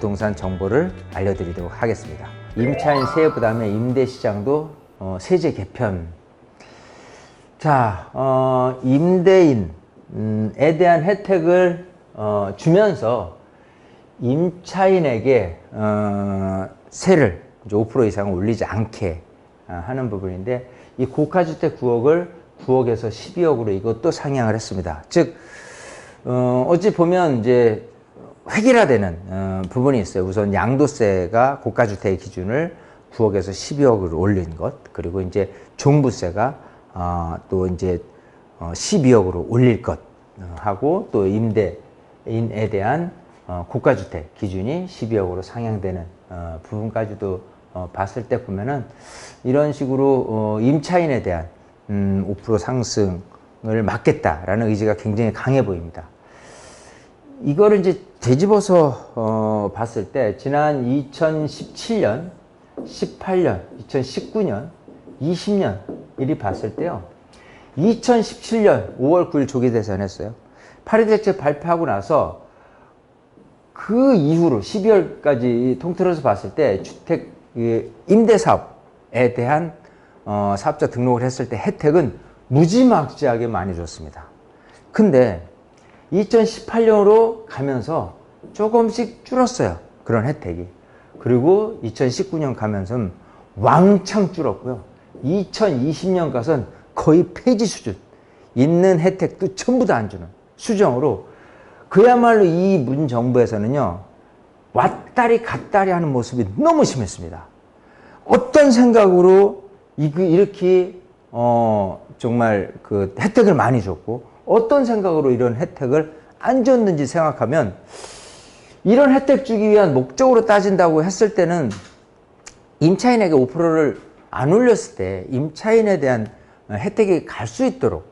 부동산 정보를 알려드리도록 하겠습니다. 임차인 세액 부담의 임대 시장도 세제 개편. 자, 임대인에 대한 혜택을 주면서 임차인에게 세를 5% 이상 올리지 않게 하는 부분인데, 이 고가주택 9억을 9억에서 12억으로 이것도 상향을 했습니다. 즉, 어찌 보면 이제 획일화되는 부분이 있어요. 우선 양도세가 고가주택의 기준을 9억에서 12억으로 올린 것, 그리고 이제 종부세가 또 이제 12억으로 올릴 것 하고, 또 임대인에 대한 고가주택 기준이 12억으로 상향되는 부분까지도 봤을 때 보면은 이런 식으로 임차인에 대한 5% 상승을 막겠다라는 의지가 굉장히 강해 보입니다. 이거를 이제 되짚어서 봤을 때 지난 2017년, 18년, 2019년, 20년 이리 봤을 때요. 2017년 5월 9일 조기대선 했어요. 8.2 대책 발표하고 나서 그 이후로 12월까지 통틀어서 봤을 때 주택 임대사업에 대한 사업자 등록을 했을 때 혜택은 무지막지하게 많이 줬습니다. 근데 2018년으로 가면서 조금씩 줄었어요. 그런 혜택이. 그리고 2019년 가면서는 왕창 줄었고요. 2020년 가선 거의 폐지 수준. 있는 혜택도 전부 다 안 주는 수정으로, 그야말로 이 문 정부에서는요, 왔다리 갔다리 하는 모습이 너무 심했습니다. 어떤 생각으로 이렇게 정말 그 혜택을 많이 줬고, 어떤 생각으로 이런 혜택을 안 줬는지 생각하면, 이런 혜택 주기 위한 목적으로 따진다고 했을 때는 임차인에게 5%를 안 올렸을 때 임차인에 대한 혜택이 갈 수 있도록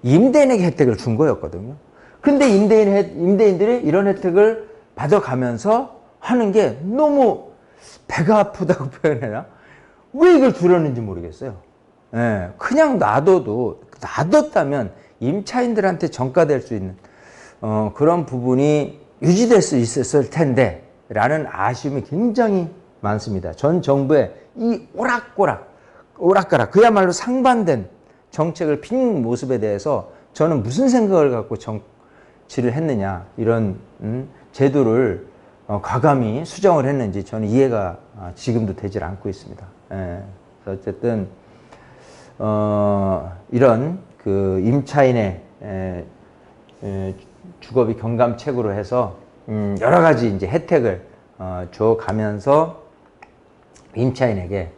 임대인에게 혜택을 준 거였거든요. 근데 임대인들이 이런 혜택을 받아가면서 하는 게 너무 배가 아프다고 표현해나? 왜 이걸 줄였는지 모르겠어요. 예, 그냥 놔뒀다면 임차인들한테 전가될 수 있는 그런 부분이 유지될 수 있었을 텐데 라는 아쉬움이 굉장히 많습니다. 전 정부의 이 오락가락 그야말로 상반된 정책을 핀 모습에 대해서 저는 무슨 생각을 갖고 정치를 했느냐, 이런 제도를 과감히 수정을 했는지 저는 이해가 지금도 되질 않고 있습니다. 예. 어쨌든 이런 그 임차인의 주거비 경감책으로 해서 여러 가지 이제 혜택을 줘가면서 임차인에게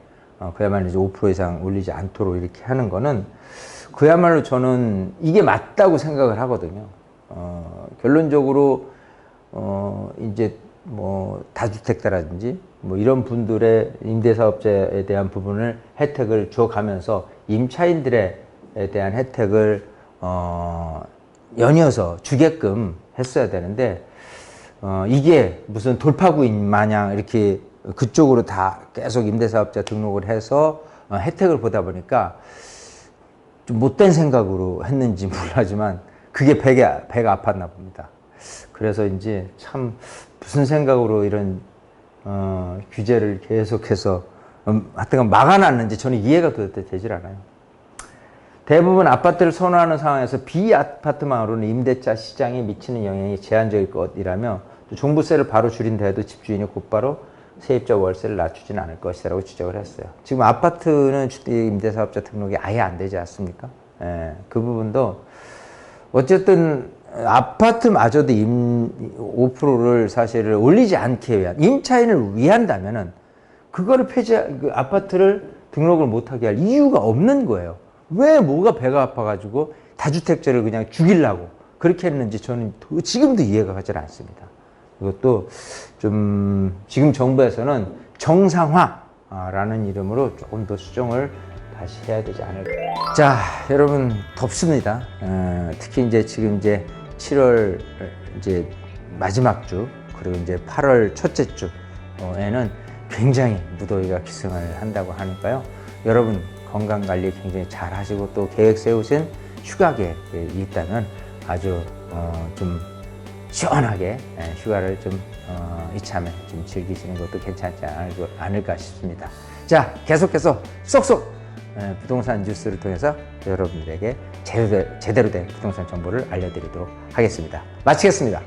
그야말로 이제 5% 이상 올리지 않도록 이렇게 하는 거는 그야말로 저는 이게 맞다고 생각을 하거든요. 결론적으로 이제 뭐 다주택자라든지 뭐 이런 분들의 임대사업자에 대한 부분을 혜택을 줘가면서 임차인들에 대한 혜택을 연이어서 주게끔 했어야 되는데, 이게 무슨 돌파구인 마냥 이렇게 그쪽으로 다 계속 임대사업자 등록을 해서 혜택을 보다 보니까 좀 못된 생각으로 했는지 몰라지만 그게 배가 아팠나 봅니다. 그래서인지 참 무슨 생각으로 이런 규제를 계속해서 하여튼 막아놨는지 저는 이해가 도대체 되질 않아요. 대부분 아파트를 선호하는 상황에서 비아파트망으로는 임대차 시장에 미치는 영향이 제한적일 것이라며, 또 종부세를 바로 줄인다 해도 집주인이 곧바로 세입자 월세를 낮추지는 않을 것이라고 지적을 했어요. 지금 아파트는 임대사업자 등록이 아예 안 되지 않습니까? 예, 그 부분도 어쨌든 아파트마저도 5%를 사실을 올리지 않게 위한, 임차인을 위한다면은 그거를 그 아파트를 등록을 못하게 할 이유가 없는 거예요. 왜 뭐가 배가 아파가지고 다주택자를 그냥 죽이려고 그렇게 했는지 저는 지금도 이해가 가지 않습니다. 이것도 좀 지금 정부에서는 정상화라는 이름으로 조금 더 수정을 다시 해야 되지 않을까. 자, 여러분 덥습니다. 특히 이제 지금 이제 7월 이제 마지막 주, 그리고 이제 8월 첫째 주에는 굉장히 무더위가 기승을 한다고 하니까요. 여러분 건강 관리 굉장히 잘 하시고, 또 계획 세우신 휴가 계획이 있다면 아주 좀 시원하게 휴가를 좀 이참에 좀 즐기시는 것도 괜찮지 않을까 싶습니다. 자, 계속해서 쏙쏙 부동산 뉴스를 통해서 여러분들에게 제대로 된 부동산 정보를 알려드리도록 하겠습니다. 마치겠습니다.